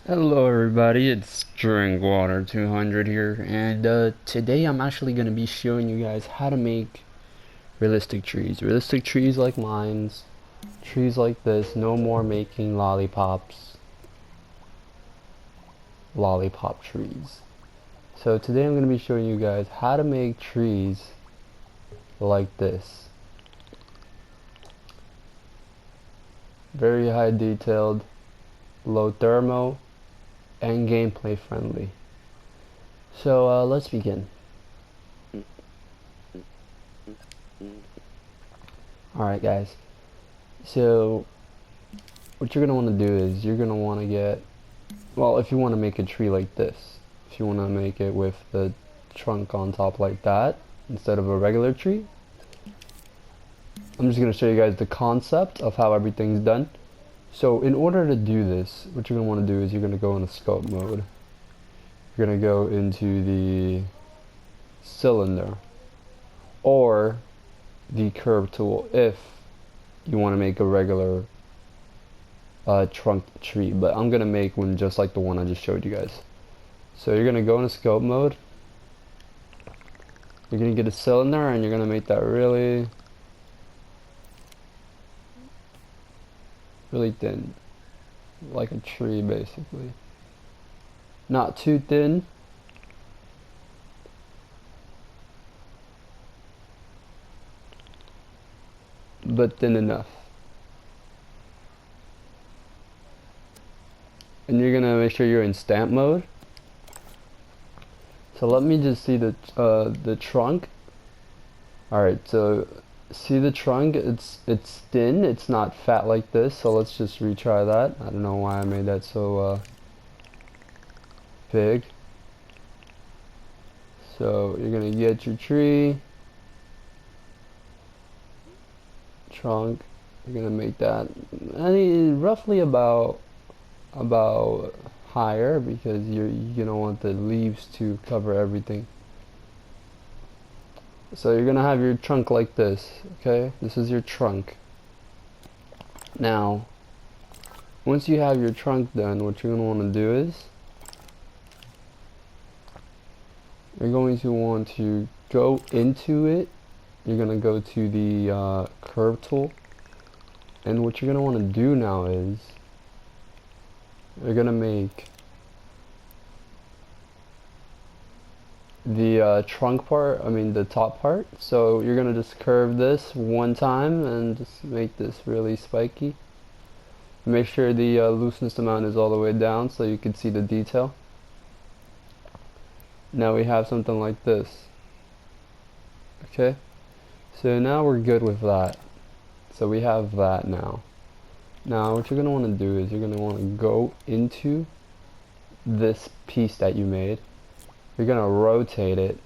Hello everybody, it's Drinkwater 200 here, and today I'm actually going to be showing you guys how to make realistic trees. Realistic trees like mines, trees like this, no more making lollipop trees. So today I'm going to be showing you guys how to make trees like this. Very high detailed, low thermo, and gameplay friendly. So let's begin. Alright guys, so what you're going to want to do is you're going to want to get, well, if you want to make a tree like this, if you want to make it with the trunk on top like that instead of a regular tree, I'm just going to show you guys the concept of how everything's done. So in order to do this, what you're going to want to do is you're going to go into scope mode. You're going to go into the cylinder or the curve tool if you want to make a regular trunk tree, but I'm going to make one just like the one I just showed you guys. So you're going to go into scope mode. You're going to get a cylinder and you're going to make that really thin, like a tree basically. Not too thin, but thin enough. And you're going to make sure you're in stamp mode. So let me just see the trunk. Alright, so see the trunk, it's thin, it's not fat like this, so let's just retry that. I don't know why I made that so big. So you're gonna get your tree trunk, you're gonna make that roughly about higher because you're gonna want the leaves to cover everything. So you're gonna have your trunk like this, okay? This is your trunk. Now, once you have your trunk done, what you're gonna want to do is you're going to want to go into it. You're gonna go to the curve tool, and what you're gonna want to do now is you're gonna make the trunk part, the top part. So you're gonna just curve this one time and just make this really spiky. Make sure the looseness amount is all the way down so you can see the detail. Now we have something like this. Okay, so now we're good with that. So we have that now. Now what you're gonna want to do is you're gonna want to go into this piece that you made. You're gonna rotate it,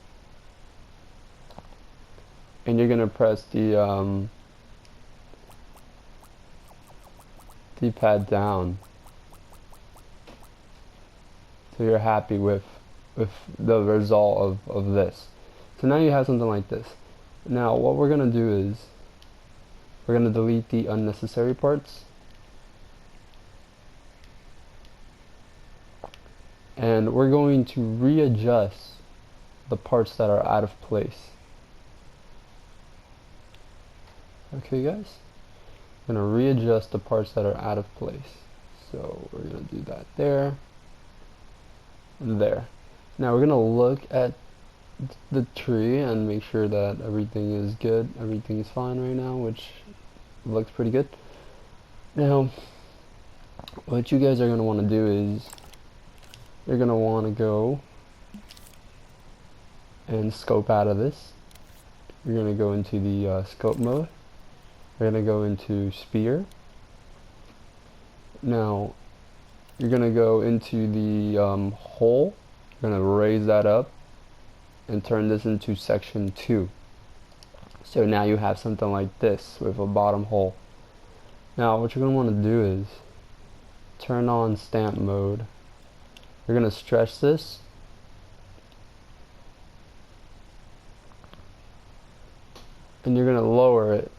and you're gonna press the D-pad down. So you're happy with the result of this. So now you have something like this. Now what we're gonna do is we're gonna delete the unnecessary parts, and we're going to readjust the parts that are out of place. Okay guys, I'm gonna readjust the parts that are out of place. So we're gonna do that there and there. Now we're gonna look at the tree and make sure that everything is good, everything is fine right now, which looks pretty good. Now what you guys are gonna want to do is you're gonna want to go and scope out of this. You're gonna go into the scope mode. You're gonna go into sphere. Now you're gonna go into the hole. You're gonna raise that up and turn this into section 2. So now you have something like this with a bottom hole. Now what you're gonna want to do is turn on stamp mode. You're gonna stretch this, and you're gonna lower it.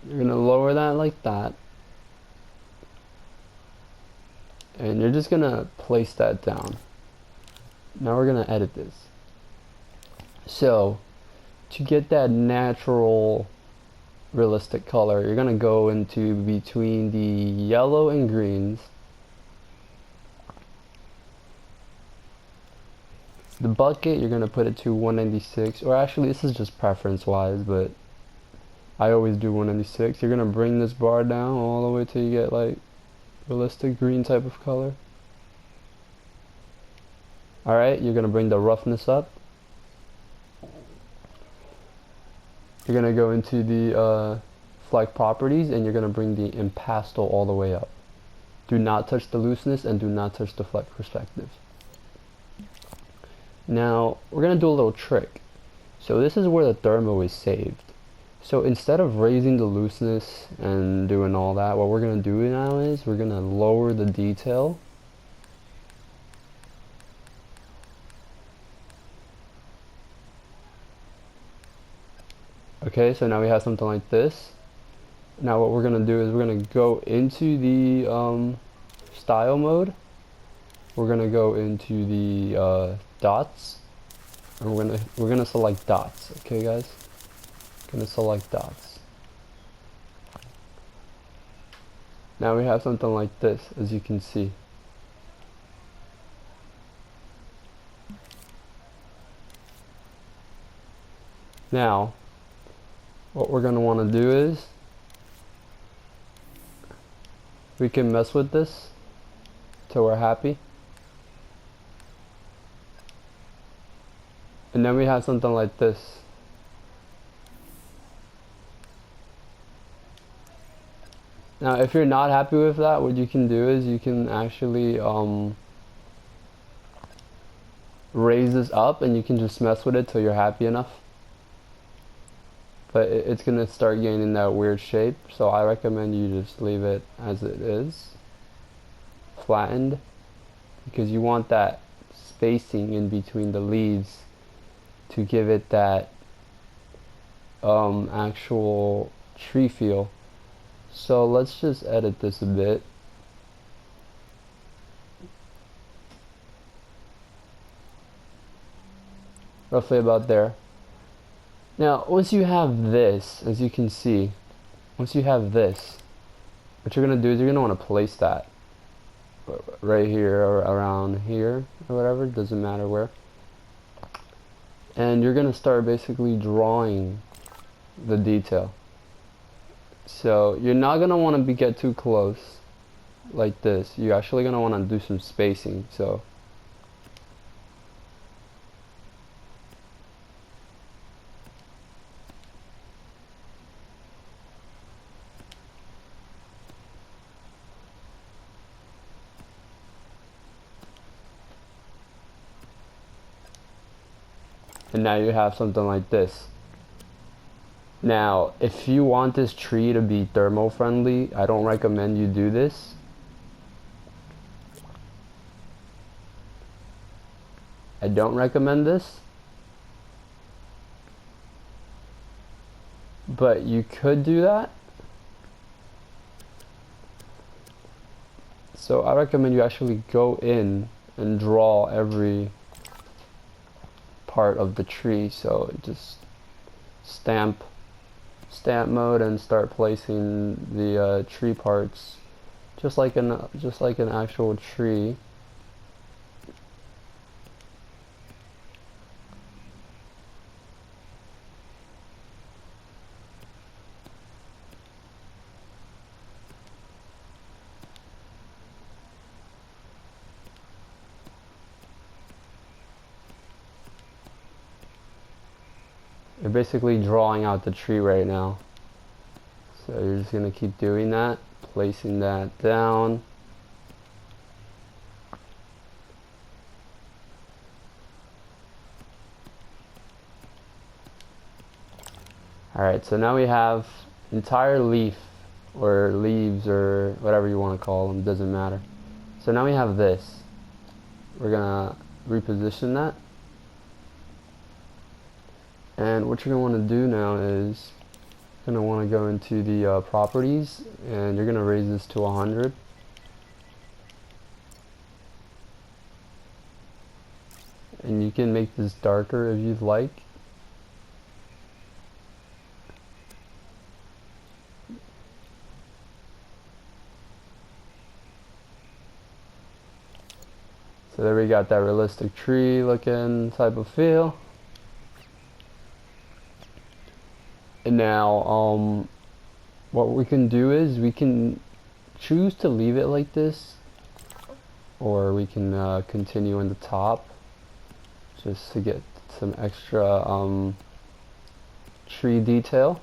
You're gonna lower that like that, And you're just gonna place that down. Now we're gonna edit this. So to get that natural realistic color, you're gonna go into between the yellow and greens. The bucket, you're gonna put it to 196, or actually this is just preference wise, but I always do 196. You're gonna bring this bar down all the way till you get like realistic green type of color. Alright, you're gonna bring the roughness up. You're gonna go into the flag properties and you're gonna bring the impasto all the way up. Do not touch the looseness and do not touch the flex perspective. Now we're gonna do a little trick. So this is where the thermo is saved. So instead of raising the looseness and doing all that, what we're gonna do now is we're gonna lower the detail. Okay, so now we have something like this. Now what we're gonna do is we're gonna go into the style mode. We're gonna go into the dots, and we're gonna select dots. Okay, guys, gonna select dots. Now we have something like this, as you can see. Now, what we're gonna want to do is we can mess with this till we're happy. And then we have something like this. Now if you're not happy with that, what you can do is you can actually raise this up and you can just mess with it till you're happy enough. But it's gonna start gaining that weird shape, so I recommend you just leave it as it is, flattened, because you want that spacing in between the leaves to give it that actual tree feel. So let's just edit this a bit. Roughly about there. Now, once you have this, as you can see, once you have this, what you're going to do is you're going to want to place that right here or around here or whatever, doesn't matter where. And you're going to start basically drawing the detail. So you're not going to want to get too close like this. You're actually going to want to do some spacing. So and now you have something like this. Now, if you want this tree to be thermo friendly, I don't recommend you do this. I don't recommend this. But you could do that. So I recommend you actually go in and draw every part of the tree. So just stamp mode and start placing the tree parts just like an actual tree. You're basically drawing out the tree right now. So you're just going to keep doing that, placing that down. Alright, so now we have entire leaf, or leaves, or whatever you want to call them, doesn't matter. So now we have this. We're going to reposition that. And what you're going to want to do now is you're going to want to go into the properties, and you're going to raise this to 100. and you can make this darker if you'd like. So there we got that realistic tree looking type of feel. And now what we can do is we can choose to leave it like this, or we can continue in the top just to get some extra tree detail.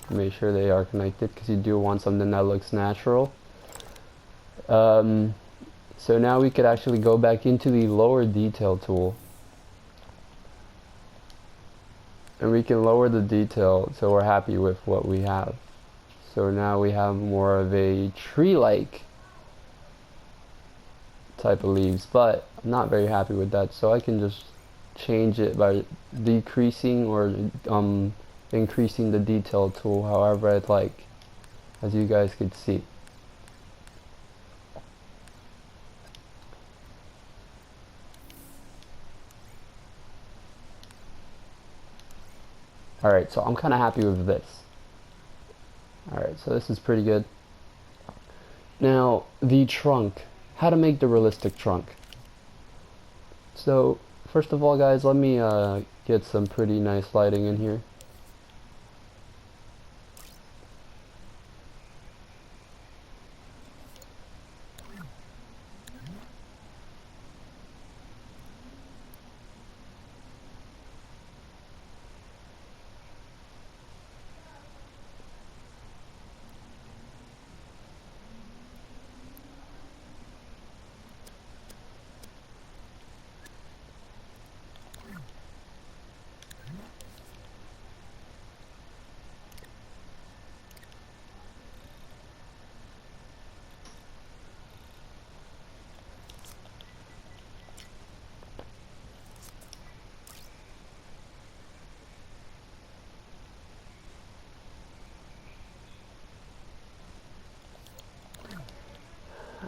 Make sure they are connected because you do want something that looks natural. So now we could actually go back into the lower detail tool, and we can lower the detail so we're happy with what we have. So now we have more of a tree-like type of leaves, but I'm not very happy with that, so I can just change it by decreasing or increasing the detail tool however I'd like, as you guys could see. Alright, so I'm kind of happy with this. Alright, so this is pretty good. Now, the trunk. How to make the realistic trunk. So, first of all, guys, let me get some pretty nice lighting in here.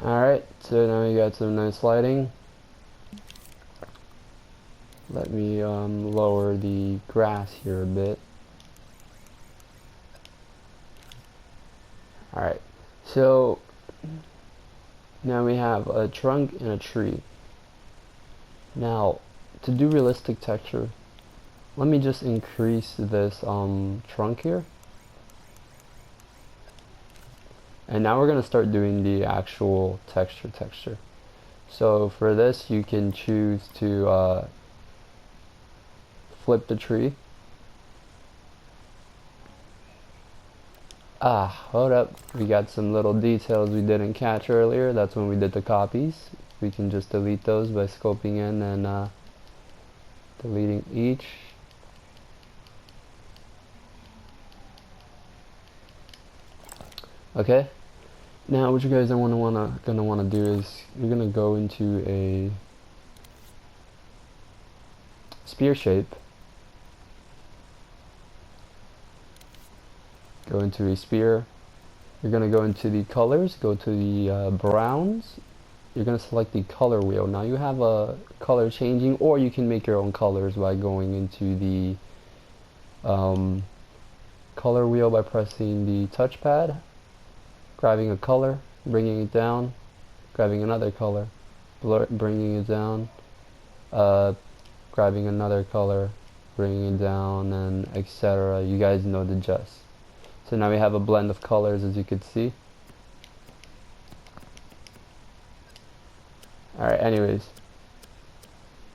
Alright, so now we got some nice lighting. Let me lower the grass here a bit. Alright, so now we have a trunk and a tree. Now, to do realistic texture, let me just increase this trunk here. And now we're going to start doing the actual texture. So for this, you can choose to flip the tree. Hold up. We got some little details we didn't catch earlier. That's when we did the copies. We can just delete those by scoping in and deleting each. Okay. Now what you guys are gonna wanna do is you're gonna go into a spear shape. Go into a spear. You're gonna go into the colors. Go to the browns. You're gonna select the color wheel. Now you have a color changing, or you can make your own colors by going into the color wheel by pressing the touchpad, grabbing a color, bringing it down, grabbing another color, bringing it down, grabbing another color, bringing it down, and etc. You guys know the gist. So now we have a blend of colors, as you can see. Alright, anyways,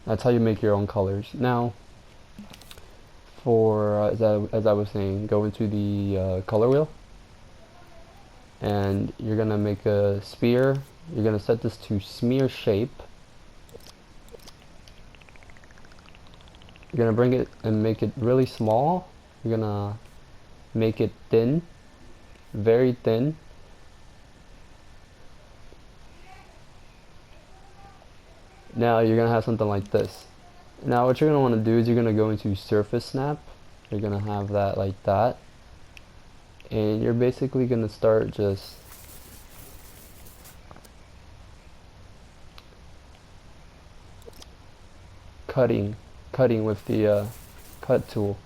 that's how you make your own colors. Now, for as I was saying, go into the color wheel, and you're gonna make a spear. You're gonna set this to smear shape. You're gonna bring it and make it really small. You're gonna make it thin, very thin. Now you're gonna have something like this. Now what you're gonna want to do is you're gonna go into surface snap. You're gonna have that like that. And you're basically going to start just cutting with the cut tool.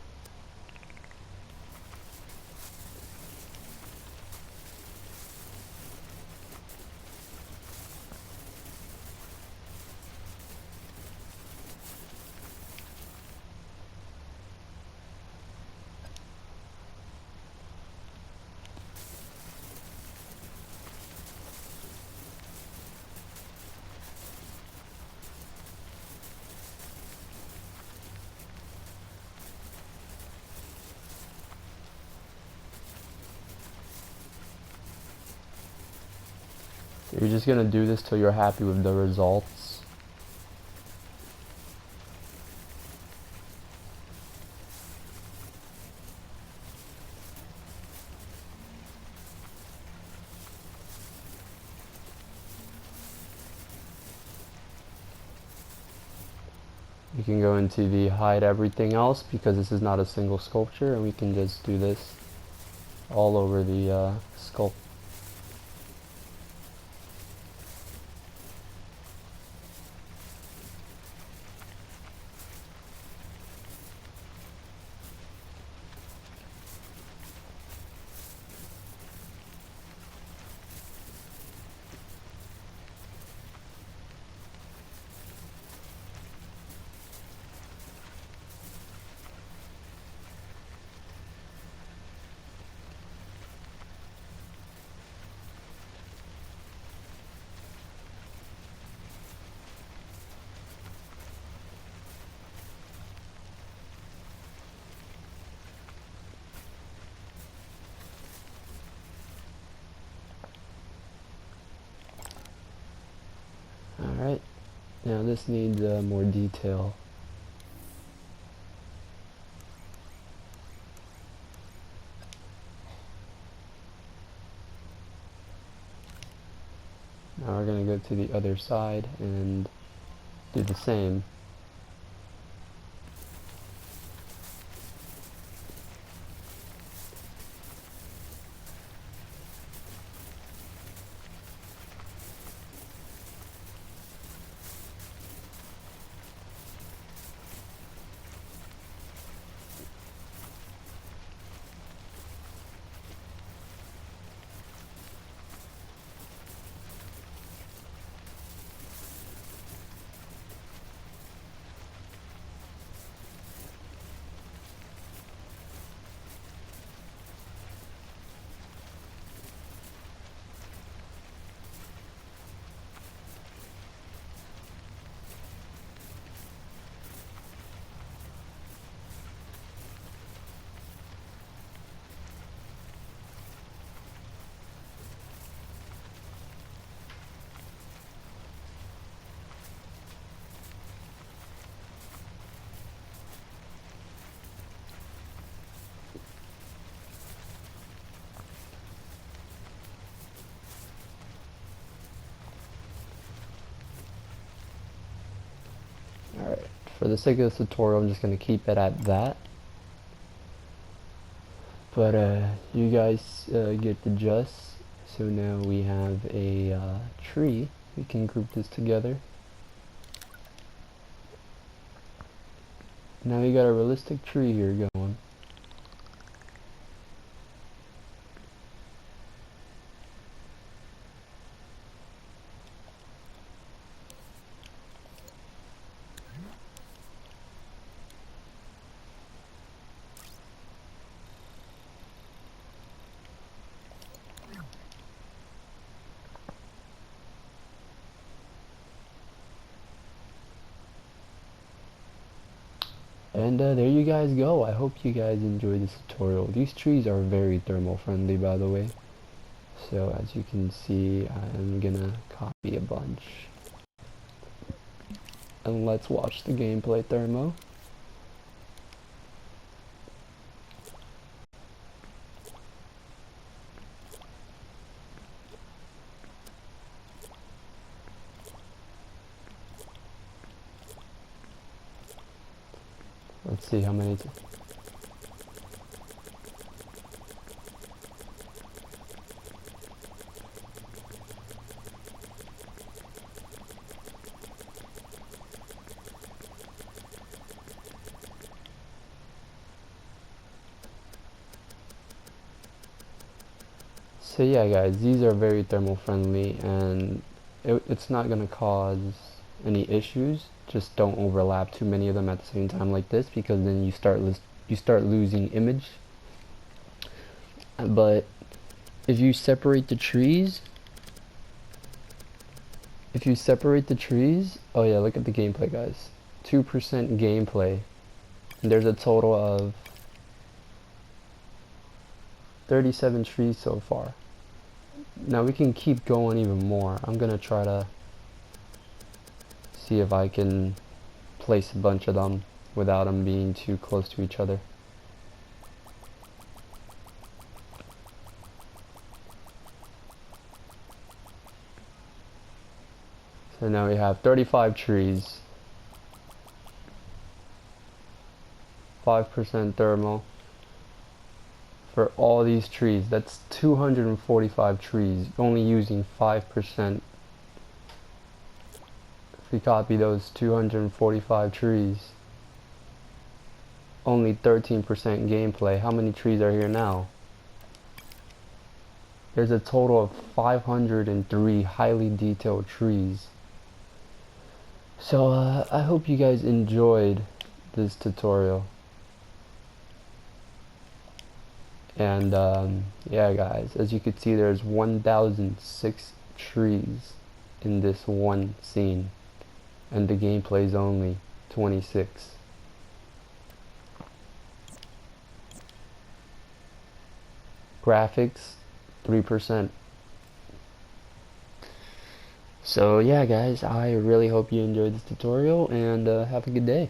You're just going to do this till you're happy with the results. You can go into the hide everything else because this is not a single sculpture, and we can just do this all over the sculpt. Alright, now this needs more detail. Now we're going to go to the other side and do the same. Alright, for the sake of this tutorial, I'm just going to keep it at that. But you guys get the gist. So now we have a tree. We can group this together. Now we got a realistic tree here going. And there you guys go. I hope you guys enjoyed this tutorial. These trees are very thermal friendly, by the way. So as you can see, I'm gonna copy a bunch. And let's watch the gameplay thermo. Let's see how many. So yeah guys, these are very thermal friendly, and it's not going to cause any issues. Just don't overlap too many of them at the same time like this, because then you start losing image. But if you separate the trees, oh yeah, look at the gameplay guys. 2% gameplay. And there's a total of 37 trees so far. Now we can keep going even more. I'm gonna try to see if I can place a bunch of them without them being too close to each other. So now we have 35 trees, 5% thermal for all these trees. That's 245 trees, only using 5%. If we copy those 245 trees, only 13% gameplay. How many trees are here now? There's a total of 503 highly detailed trees. So I hope you guys enjoyed this tutorial. And yeah guys, as you can see, there's 1006 trees in this one scene, and the gameplay is only 26. Graphics 3%. So yeah guys, I really hope you enjoyed this tutorial, and have a good day.